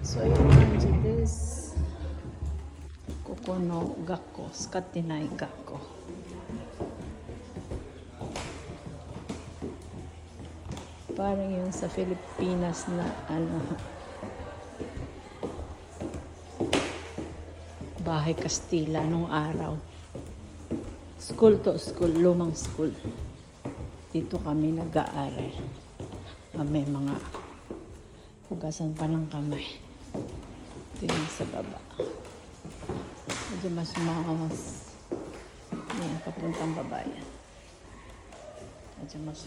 So, imagine this. Kokono gakko, skatinai gakko. Parang yung sa Pilipinas na bahay Kastila nung araw. School to school, lumang school. Dito kami nag-aaral. May mga hugasan pa ng kamay. Ito yung sa baba. Medyo mas yan, papuntang babayan. Medyo mas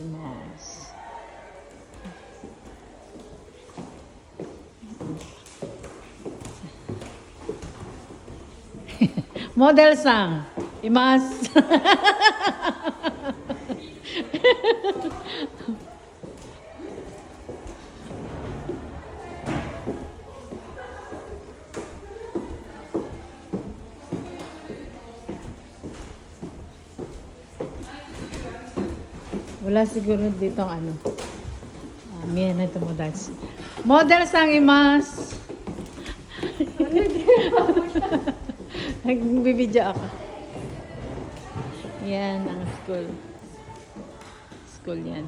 Model sang imas. Wala siguro dito ang miyan na ito model. Model sang imas. Nagbibidyo ako. Yan ang school. School yan.